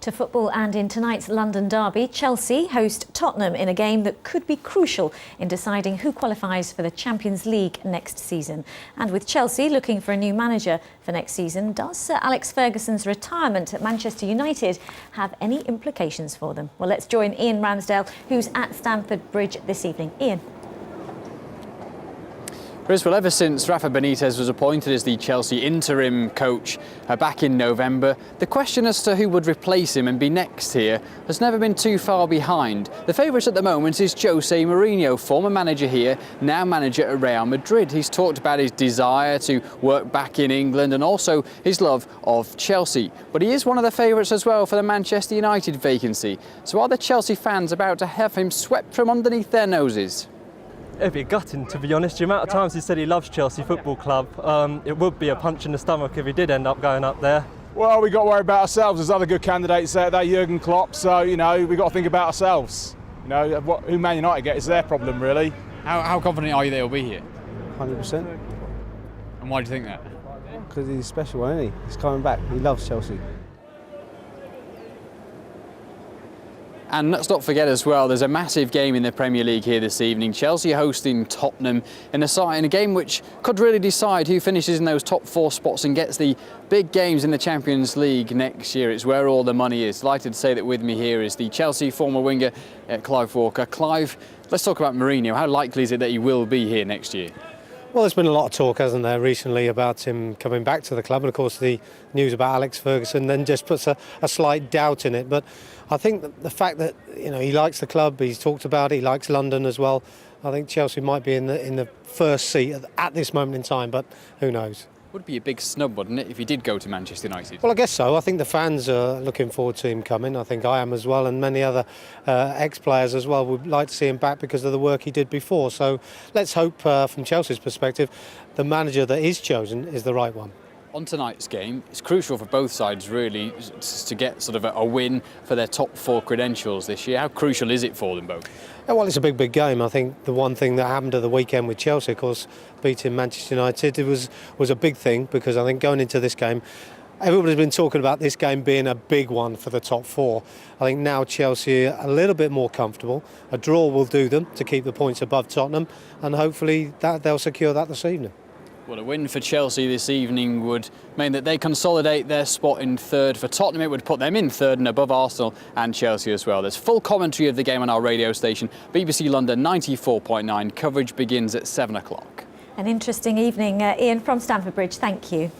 To football, and in tonight's London derby, Chelsea host Tottenham in a game that could be crucial in deciding who qualifies for the Champions League next season. And with Chelsea looking for a new manager for next season, does Sir Alex Ferguson's retirement at Manchester United have any implications for them? Well, let's join Ian Ramsdale, who's at Stamford Bridge this evening. Ian. Chris, well, ever since Rafa Benitez was appointed as the Chelsea interim coach back in November, the question as to who would replace him and be next here has never been too far behind. The favourite at the moment is Jose Mourinho, former manager here, now manager at Real Madrid. He's talked about his desire to work back in England and also his love of Chelsea. But he is one of the favourites as well for the Manchester United vacancy. So are the Chelsea fans about to have him swept from underneath their noses? It'd be gutting, to be honest. The amount of times he said he loves Chelsea Football Club, it would be a punch in the stomach if he did end up going up there. Well, we've got to worry about ourselves. There's other good candidates there, Jurgen Klopp, so, we've got to think about ourselves. Who Man United get is their problem, really. How confident are you that he'll be here? 100%. And why do you think that? Because he's special, isn't he? He's coming back. He loves Chelsea. And let's not forget as well, there's a massive game in the Premier League here this evening. Chelsea hosting Tottenham in a game which could really decide who finishes in those top four spots and gets the big games in the Champions League next year. It's where all the money is. Delighted to say that with me here is the Chelsea former winger, Clive Walker. Clive, let's talk about Mourinho. How likely is it that he will be here next year? Well, there's been a lot of talk, hasn't there, recently about him coming back to the club, and of course the news about Alex Ferguson then just puts a slight doubt in it. But I think that the fact that he likes the club, he's talked about it, he likes London as well. I think Chelsea might be in the first seat at this moment in time, but who knows? Would be a big snub, wouldn't it, if he did go to Manchester United? Well, I guess so. I think the fans are looking forward to him coming. I think I am as well, and many other ex-players as well would like to see him back because of the work he did before. So let's hope, from Chelsea's perspective, the manager that is chosen is the right one. On tonight's game, it's crucial for both sides really to get sort of a win for their top four credentials this year. How crucial is it for them both? Well, it's a big game. I think the one thing that happened at the weekend with Chelsea, of course, beating Manchester United, it was a big thing, because I think going into this game, everybody's been talking about this game being a big one for the top four. I think now Chelsea are a little bit more comfortable. A draw will do them to keep the points above Tottenham, and hopefully they'll secure that this evening. Well, a win for Chelsea this evening would mean that they consolidate their spot in third. For Tottenham, it would put them in third and above Arsenal and Chelsea as well. There's full commentary of the game on our radio station, BBC London 94.9. Coverage begins at 7 o'clock. An interesting evening, Ian, from Stamford Bridge. Thank you.